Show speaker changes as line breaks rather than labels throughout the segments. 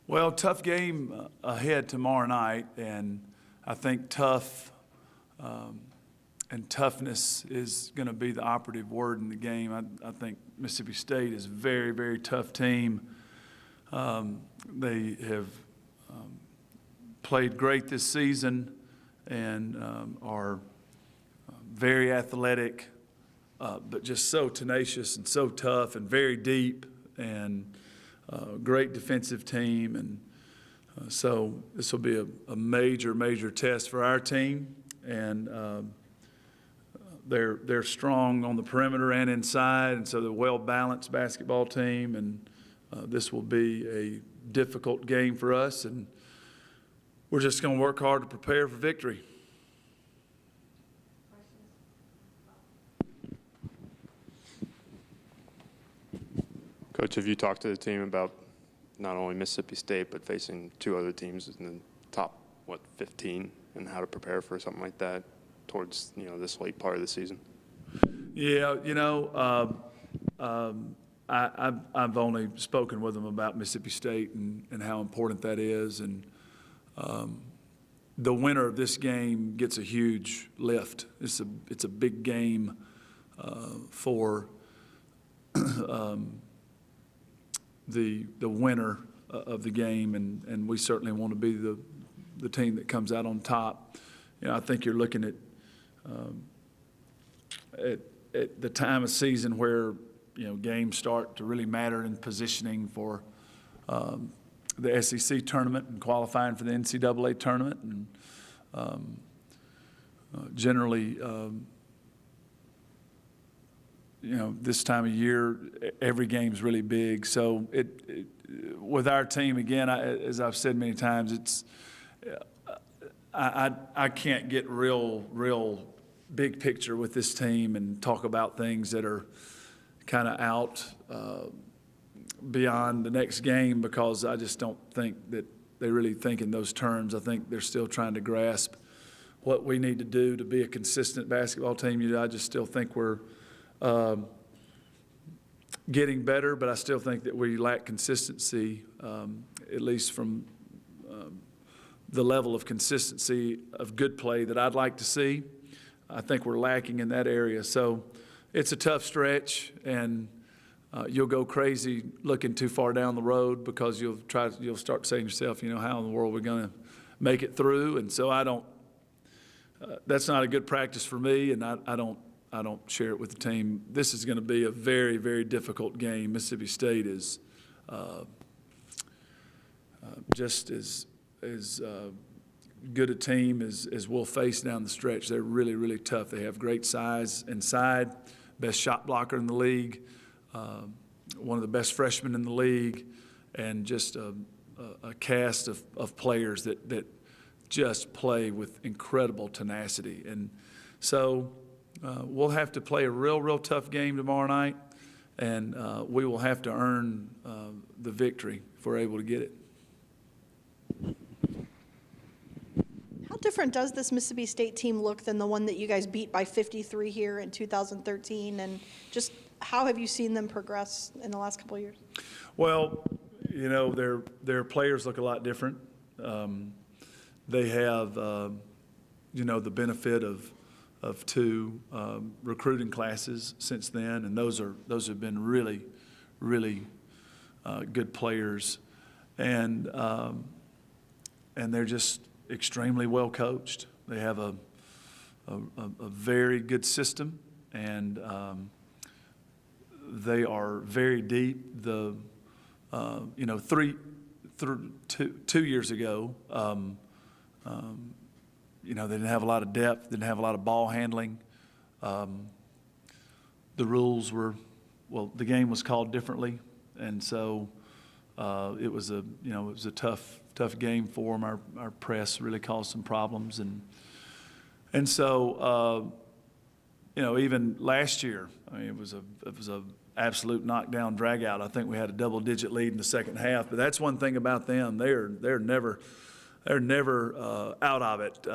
Well, tough game ahead tomorrow night, and I think and toughness is going to be the operative word in the game. I think Mississippi State is a very, very tough team. They have played great this season and are very athletic, but just so tenacious and so tough and very deep, and great defensive team. And so this will be a major, major test for our team. And they're strong on the perimeter and inside, and so they're a well-balanced basketball team. And this will be a difficult game for us, and we're just going to work hard to prepare for victory.
Coach, have you talked to the team about not only Mississippi State but facing two other teams in the top, 15, and how to prepare for something like that towards, this late part of the season?
Yeah, I've only spoken with them about Mississippi State and how important that is, and the winner of this game gets a huge lift. It's a big game for the winner of the game, and we certainly want to be the team that comes out on top. I think you're looking at the time of season where games start to really matter in positioning for the SEC tournament and qualifying for the NCAA tournament, and generally, this time of year, every game's really big. So with our team, again, as I've said many times, I can't get real big picture with this team and talk about things that are kind of out beyond the next game, because I just don't think that they really think in those terms. I think they're still trying to grasp what we need to do to be a consistent basketball team. I just still think we're getting better, but I still think that we lack consistency, at least from the level of consistency of good play that I'd like to see. I think we're lacking in that area. So it's a tough stretch, and you'll go crazy looking too far down the road, because you'll start saying to yourself, how in the world are we going to make it through? And so that's not a good practice for me, and I don't share it with the team. This is going to be a very, very difficult game. Mississippi State is just as good a team as we'll face down the stretch. They're really, really tough. They have great size inside, best shot blocker in the league, one of the best freshmen in the league, and just a cast of players that just play with incredible tenacity. And so we'll have to play a real tough game tomorrow night, and we will have to earn the victory if we're able to get it.
How different does this Mississippi State team look than the one that you guys beat by 53 here in 2013? And just how have you seen them progress in the last couple of years?
Well, their players look a lot different. They have, the benefit of two recruiting classes since then, and those have been really, really good players, and they're just extremely well coached. They have a very good system, and they are very deep. The 2 years ago, they didn't have a lot of depth, didn't have a lot of ball handling. The rules were, the game was called differently, and so it was a tough game for them. Our press really caused some problems, and so even last year, it was a absolute knockdown dragout. I think we had a double-digit lead in the second half, but that's one thing about them. They're never out of it.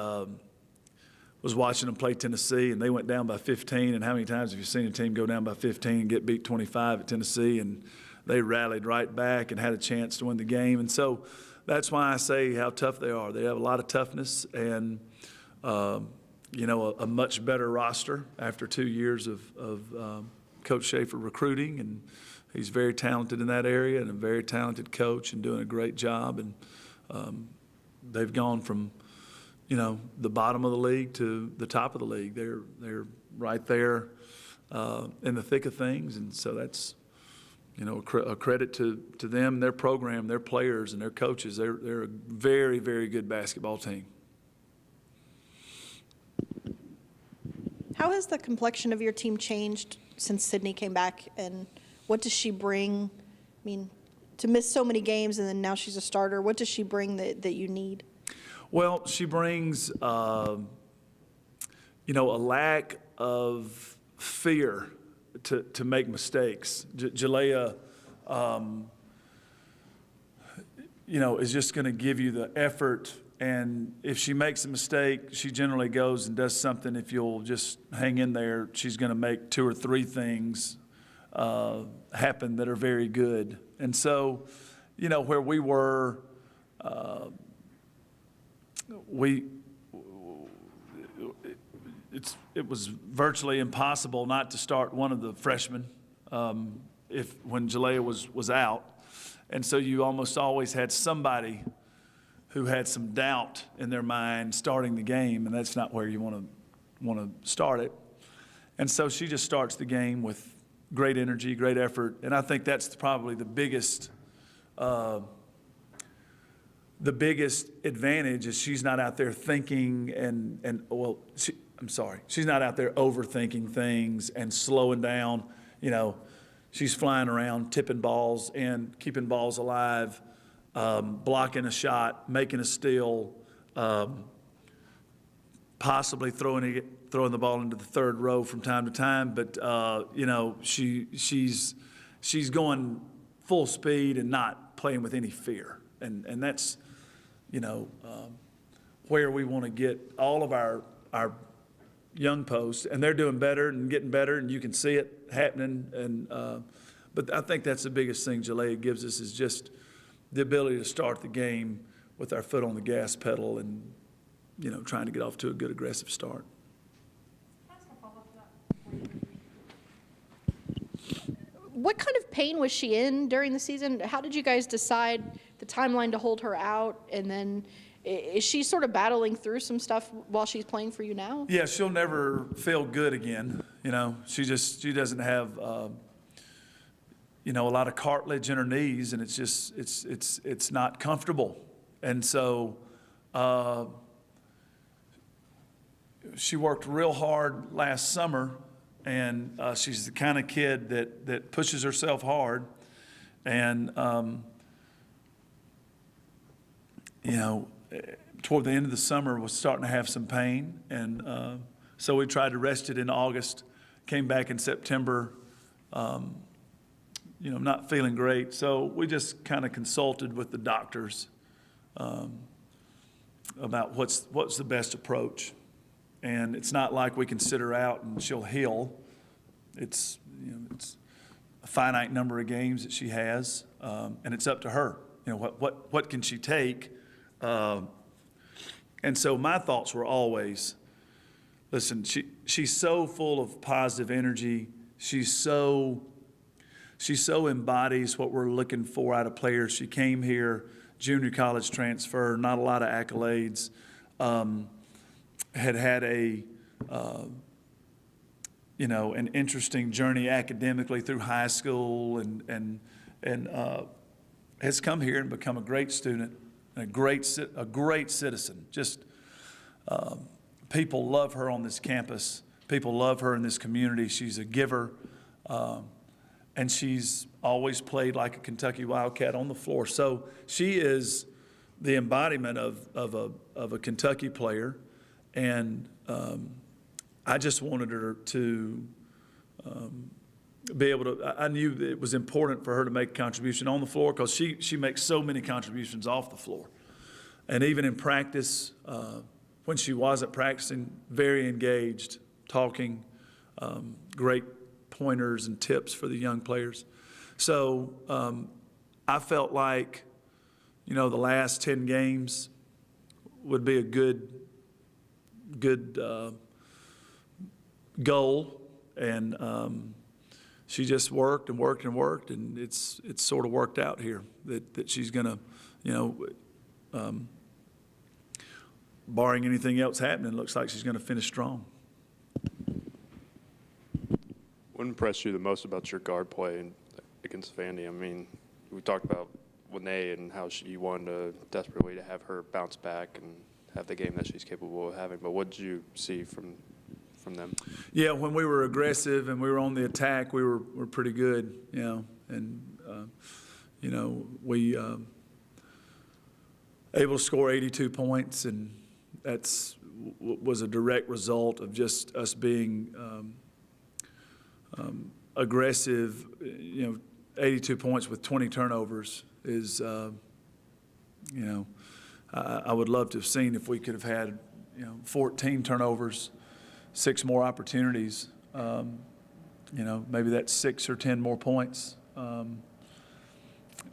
Was watching them play Tennessee, and they went down by 15. And how many times have you seen a team go down by 15 and get beat 25 at Tennessee? And they rallied right back and had a chance to win the game. And so that's why I say how tough they are. They have a lot of toughness and, you know, a much better roster after 2 years of Coach Schaefer recruiting. And he's very talented in that area and a very talented coach and doing a great job. And they've gone from, you know, the bottom of the league to the top of the league. They're right there in the thick of things. And so that's, you know, a credit to them, their program, their players, and their coaches. They're a very, very good basketball team.
How has the complexion of your team changed since Sydney came back, and what does she bring? I mean, to miss so many games and then now she's a starter, what does she bring that you need?
Well, she brings, you know, a lack of fear to make mistakes. Jalea, you know, is just going to give you the effort. And if she makes a mistake, she generally goes and does something. If you'll just hang in there, she's going to make 2 or 3 things happen that are very good. And so, you know, where we were, it was virtually impossible not to start one of the freshmen when Jalea was out. And so you almost always had somebody who had some doubt in their mind starting the game, and that's not where you want to start it. And so she just starts the game with great energy, great effort, and I think that's probably the biggest advantage is she's not out there thinking she's not out there overthinking things and slowing down. You know, she's flying around, tipping balls and keeping balls alive, blocking a shot, making a steal, possibly throwing the ball into the third row from time to time. But you know, she's going full speed and not playing with any fear, and that's, you know, where we want to get all of our young posts, and they're doing better and getting better, and you can see it happening. And but I think that's the biggest thing Jalea gives us is just the ability to start the game with our foot on the gas pedal and, you know, trying to get off to a good aggressive start.
What kind of pain was she in during the season? How did you guys decide the timeline to hold her out? And then is she sort of battling through some stuff while she's playing for you now?
Yeah, she'll never feel good again. You know, she doesn't have, you know, a lot of cartilage in her knees, and it's not comfortable. And so she worked real hard last summer, and she's the kind of kid that pushes herself hard. And, you know, toward the end of the summer was starting to have some pain. And so we tried to rest it in August, came back in September, you know, not feeling great. So we just kind of consulted with the doctors about what's the best approach. And it's not like we can sit her out and she'll heal. It's, you know, it's a finite number of games that she has, and it's up to her. You know, what can she take? And so my thoughts were always, listen, she's so full of positive energy. She so embodies what we're looking for out of players. She came here, junior college transfer, not a lot of accolades. Had a you know, an interesting journey academically through high school, and has come here and become a great student and a great citizen. Just people love her on this campus. People love her in this community. She's a giver, and she's always played like a Kentucky Wildcat on the floor. So she is the embodiment of a Kentucky player. And I just wanted her to be able to, I knew that it was important for her to make a contribution on the floor because she makes so many contributions off the floor. And even in practice, when she wasn't practicing, very engaged, talking, great pointers and tips for the young players. So I felt like, the last 10 games would be a good goal. And she just worked and worked and worked, and it's sort of worked out here that she's going to, barring anything else happening, looks like she's going to finish strong.
What impressed you the most about your guard play against Vandy? I mean, we talked about Lene and how she wanted desperately to have her bounce back and have the game that she's capable of having. But what did you see from them? Yeah,
when we were aggressive and we were on the attack, we were pretty good, and we able to score 82 points, and that's was a direct result of just us being aggressive. 82 points with 20 turnovers is, I would love to have seen if we could have had, 14 turnovers, 6 more opportunities. Maybe that's 6 or 10 more points.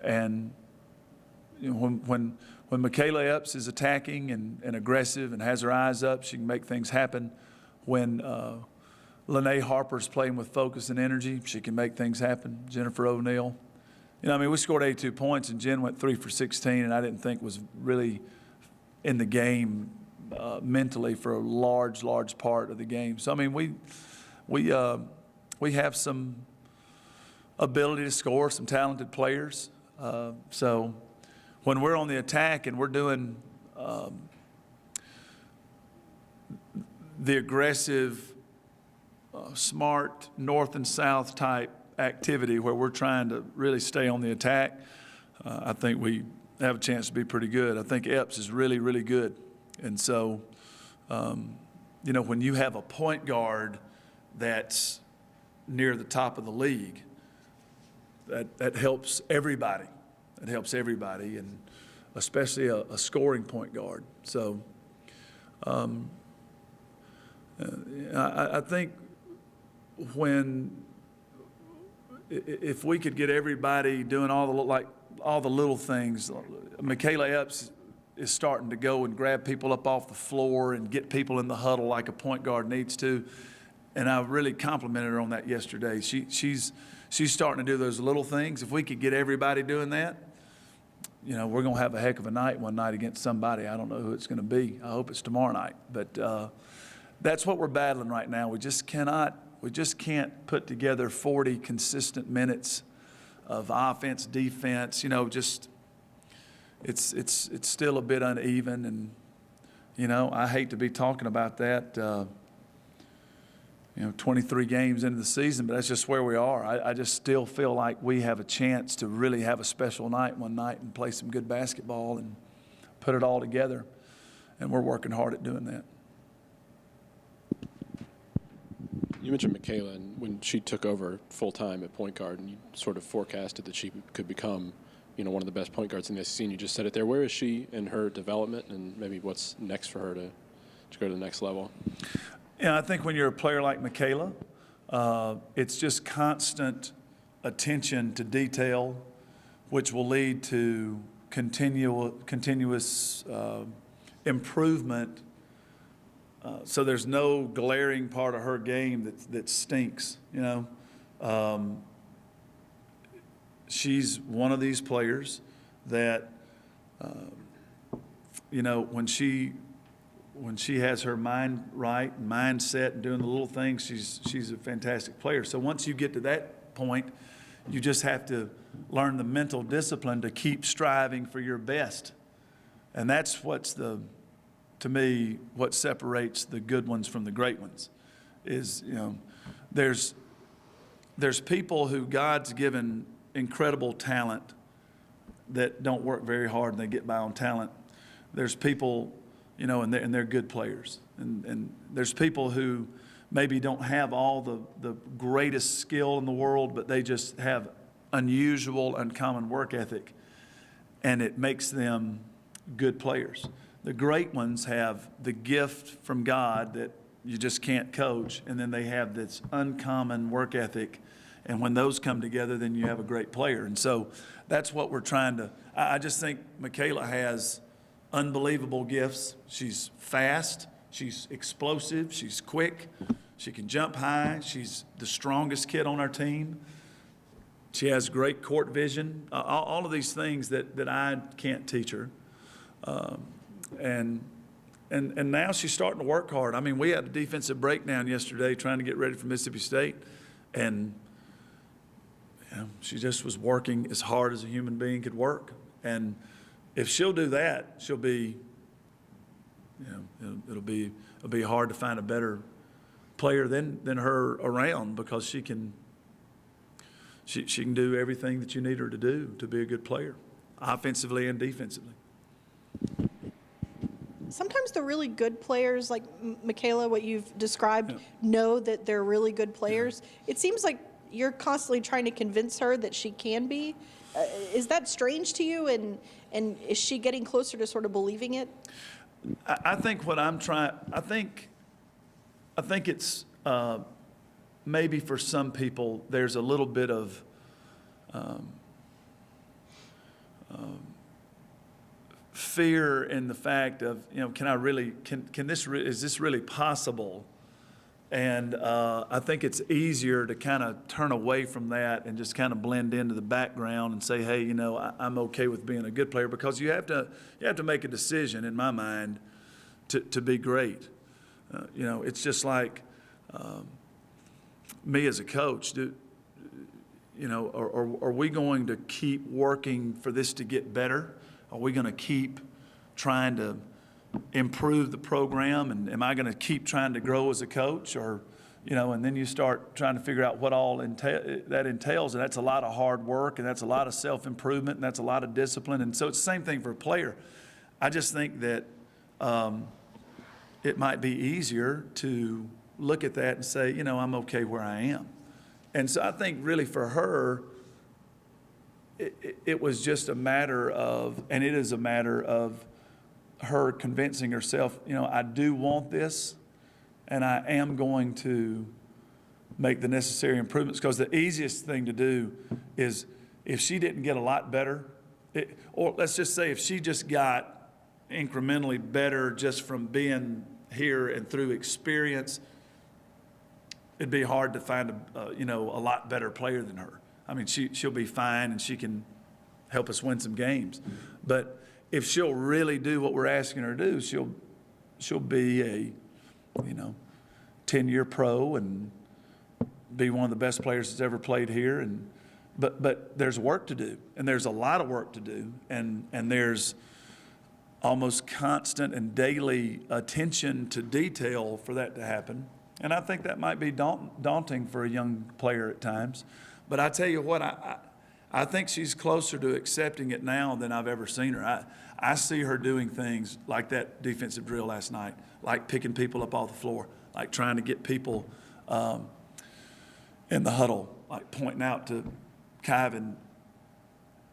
And when Michaela Epps is attacking and aggressive and has her eyes up, she can make things happen. When Lene Harper's playing with focus and energy, she can make things happen. Jennifer O'Neill. We scored 82 points, and Jen went 3 for 16, and I didn't think was really in the game mentally for a large part of the game. So, we have some ability to score, some talented players. So when we're on the attack and we're doing the aggressive, smart north and south type activity where we're trying to really stay on the attack, I think we have a chance to be pretty good. I think Epps is really, really good. And so, when you have a point guard that's near the top of the league, that helps everybody. It helps everybody, and especially a scoring point guard. So I think if we could get everybody doing all the little things, Michaela Epps is starting to go and grab people up off the floor and get people in the huddle like a point guard needs to. And I really complimented her on that yesterday. She's starting to do those little things. If we could get everybody doing that, we're going to have a heck of a night one night against somebody. I don't know who it's going to be. I hope it's tomorrow night. But that's what we're battling right now. We just can't put together 40 consistent minutes of offense, defense. It's still a bit uneven, and I hate to be talking about that. 23 games into the season, but that's just where we are. I just still feel like we have a chance to really have a special night one night and play some good basketball and put it all together, and we're working hard at doing that.
You mentioned Michaela, and when she took over full-time at point guard, and you sort of forecasted that she could become, one of the best point guards in the SEC, and you just said it there. Where is she in her development, and maybe what's next for her to go to the next level?
I think when you're a player like Michaela, it's just constant attention to detail, which will lead to continuous improvement. So there's no glaring part of her game that stinks. She's one of these players that, when she has her mind right, mindset, and doing the little things, she's a fantastic player. So once you get to that point, you just have to learn the mental discipline to keep striving for your best. And that's to me, what separates the good ones from the great ones is, there's people who God's given incredible talent that don't work very hard and they get by on talent. There's people, and they're good players. And there's people who maybe don't have all the greatest skill in the world, but they just have unusual, uncommon work ethic, and it makes them good players. The great ones have the gift from God that you just can't coach, and then they have this uncommon work ethic, And when those come together, then you have a great player. And so that's what we're trying to – I just think Michaela has unbelievable gifts. She's fast. She's explosive. She's quick. She can jump high. She's the strongest kid on our team. She has great court vision. All of these things that I can't teach her. And now she's starting to work hard. I mean, we had a defensive breakdown yesterday trying to get ready for Mississippi State, and she just was working as hard as a human being could work. And if she'll do that, she'll be, it'll be hard to find a better player than her around, because she can do everything that you need her to do to be a good player, offensively and defensively.
Sometimes the really good players, like Michaela, what you've described, know that they're really good players. It seems like you're constantly trying to convince her that she can be. Is that strange to you? And is she getting closer to sort of believing it?
I think what I'm trying, I think it's maybe for some people there's a little bit of fear in the fact of, is this really possible? And I think it's easier to kind of turn away from that and just kind of blend into the background and say, hey, I'm okay with being a good player, because you have to make a decision, in my mind, to be great. It's just like me as a coach. Are we going to keep working for this to get better? Are we going to keep trying to improve the program? And am I going to keep trying to grow as a coach? Or, and then you start trying to figure out what all that entails. And that's a lot of hard work, and that's a lot of self-improvement, and that's a lot of discipline. And so it's the same thing for a player. I just think that it might be easier to look at that and say, I'm okay where I am. And so I think really for her, it was just a matter of, and it is a matter of her convincing herself, I do want this, and I am going to make the necessary improvements. Because the easiest thing to do is, if she didn't get a lot better, or let's just say if she just got incrementally better just from being here and through experience, it'd be hard to find a lot better player than her. I mean, she'll be fine, and she can help us win some games. But if she'll really do what we're asking her to do, she'll be a 10-year pro and be one of the best players that's ever played here. But there's work to do, and there's a lot of work to do, and there's almost constant and daily attention to detail for that to happen. And I think that might be daunting for a young player at times. But I tell you what, I think she's closer to accepting it now than I've ever seen her. I see her doing things like that defensive drill last night, like picking people up off the floor, like trying to get people in the huddle, like pointing out to Kyvan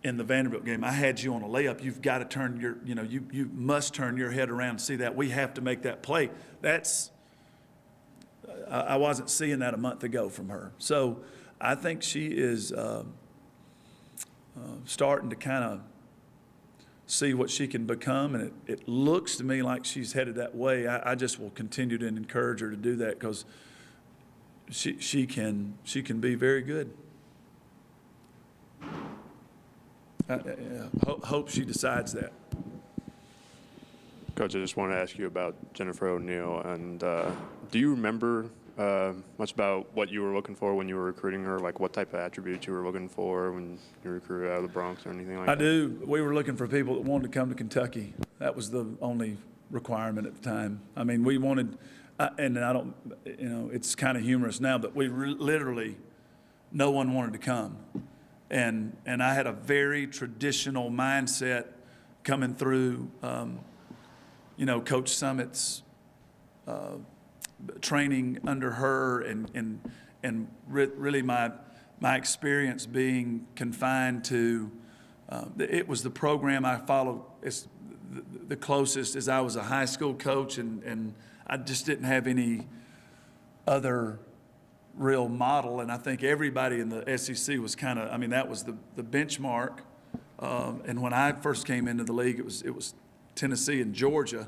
in the Vanderbilt game, I had you on a layup. You've got to turn you must turn your head around and see that. We have to make that play. I wasn't seeing that a month ago from her. So I think she is starting to kind of see what she can become, and it looks to me like she's headed that way. I just will continue to encourage her to do that, because she can be very good. Hope she decides that.
Coach, I just want to ask you about Jennifer O'Neal. And do you remember much about what you were looking for when you were recruiting her? Like what type of attributes you were looking for when you recruited out of the Bronx or anything like that? I
do. We were looking for people that wanted to come to Kentucky. That was the only requirement at the time. I mean, we wanted, and I don't, it's kind of humorous now, but we literally, no one wanted to come. And I had a very traditional mindset coming through, Coach Summit's training under her, and really my experience being confined to, it was the program I followed the closest as I was a high school coach, and I just didn't have any other real model, and I think everybody in the SEC was kind of, I mean, that was the benchmark. And when I first came into the league, it was Tennessee and Georgia,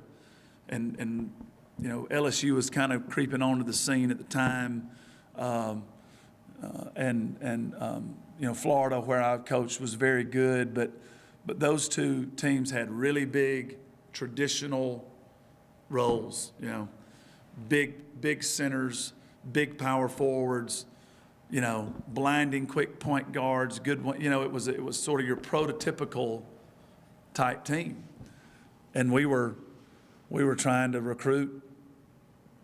and you know, LSU was kind of creeping onto the scene at the time, you know, Florida, where I coached, was very good, but those two teams had really big traditional roles, you know, big centers, big power forwards, you know, blinding quick point guards, good one, you know, it was sort of your prototypical type team. And we were trying to recruit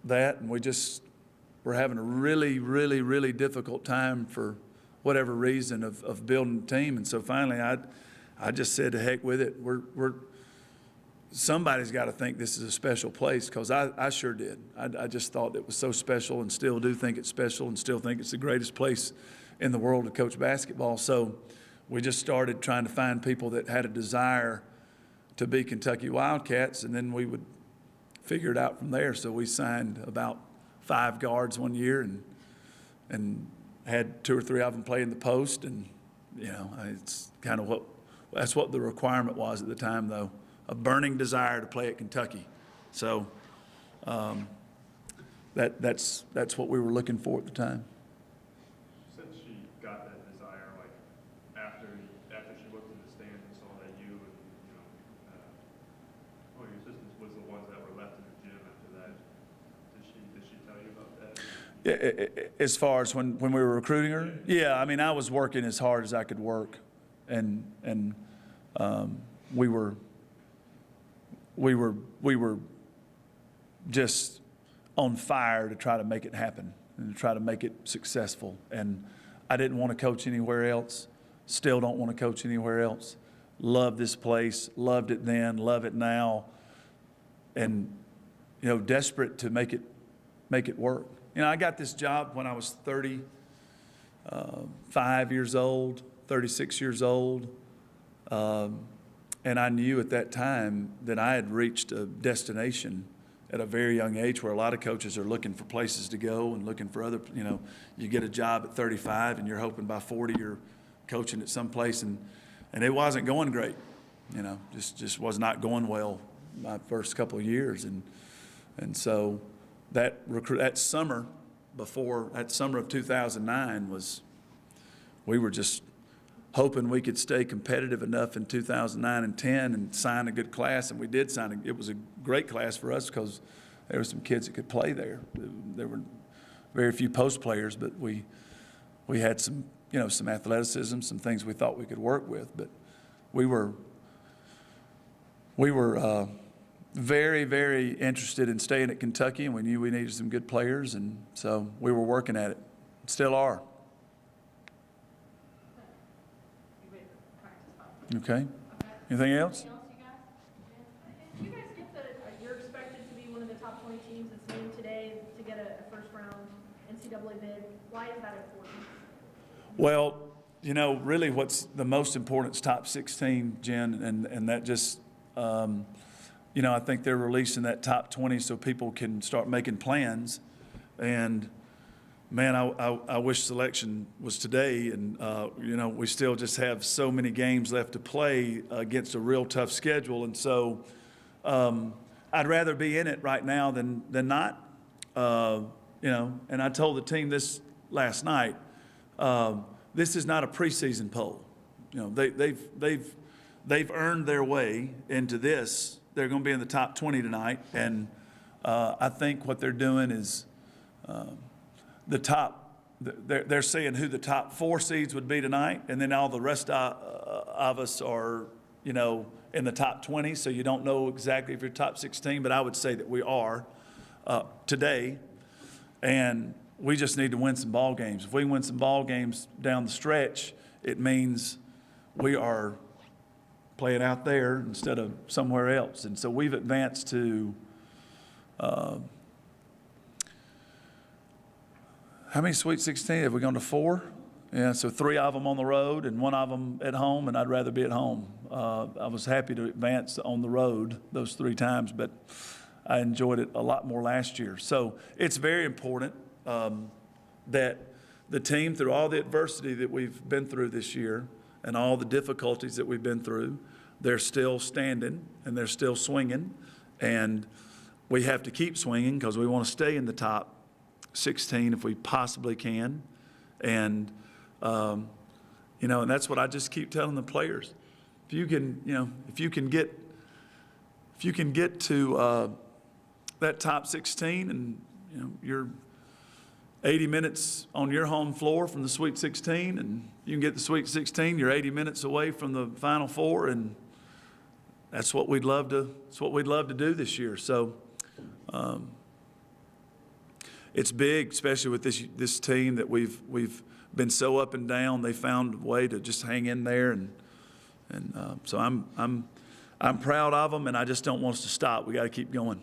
that, and we just were having a really, really, really difficult time for whatever reason of building a team. And so finally I just said, to heck with it. Somebody's got to think this is a special place, because I sure did. I just thought it was so special, and still do think it's special, and still think it's the greatest place in the world to coach basketball. So we just started trying to find people that had a desire to be Kentucky Wildcats, and then we would figure it out from there. So we signed about 5 guards one year, and had 2 or 3 of them play in the post, and you know, it's kind of that's what the requirement was at the time, though. A burning desire to play at Kentucky. So that's what we were looking for at the time.
Since she got that desire, like after she looked in the stands and saw that you and your assistants was the ones that were left in the gym after that, did she tell you about that?
Yeah, as far as when we were recruiting her, yeah. I mean, I was working as hard as I could work, and we were just on fire to try to make it happen and to try to make it successful. And I didn't want to coach anywhere else. Still don't want to coach anywhere else. Love this place. Loved it then. Love it now. And you know, desperate to make it work. You know, I got this job when I was 35 years old, 36 years old. And I knew at that time that I had reached a destination at a very young age, where a lot of coaches are looking for places to go and looking for other, you know, you get a job at 35 and you're hoping by 40 you're coaching at some place, and it wasn't going great, you know, just was not going well my first couple of years. And so that summer of 2009 we were just hoping we could stay competitive enough in 2009 and 10 and sign a good class, and we did sign it was a great class for us, because there were some kids that could play there. There were very few post players, but we had some, you know, some athleticism, some things we thought we could work with. But we were very, very interested in staying at Kentucky, and we knew we needed some good players, and so we were working at it. Still are. Okay. Anything else?
You guys get you're expected to be one of the top 20 teams that's named today to get a first round NCAA bid. Why is that important?
Well, you know, really what's the most important is top 16, Jen, and that just, you know, I think they're releasing that top 20 so people can start making plans. And man, I wish selection was today, and you know, we still just have so many games left to play against a real tough schedule, and so I'd rather be in it right now than not. You know, and I told the team this last night. This is not a preseason poll. You know, they've earned their way into this. They're going to be in the top 20 tonight, and I think what they're doing is. They're saying who the top 4 seeds would be tonight, and then all the rest of us are, you know, in the top 20, so you don't know exactly if you're top 16, but I would say that we are today, and we just need to win some ball games. If we win some ball games down the stretch, it means we are playing out there instead of somewhere else, and so we've advanced to how many Sweet 16? Have we gone to 4? Yeah, so 3 of them on the road and 1 of them at home, and I'd rather be at home. I was happy to advance on the road those 3 times, but I enjoyed it a lot more last year. So it's very important. that the team, through all the adversity that we've been through this year and all the difficulties that we've been through, they're still standing and they're still swinging. And we have to keep swinging because we want to stay in the top 16 if we possibly can. And, you know, and that's what I just keep telling the players. If you can, you know, if you can get to that top 16 and, you know, you're 80 minutes on your home floor from the Sweet 16, and you can get the Sweet 16, you're 80 minutes away from the Final Four, and that's what we'd love to do this year. So it's big, especially with this team that we've been so up and down. They found a way to just hang in there, and so I'm proud of them, and I just don't want us to stop. We got to keep going.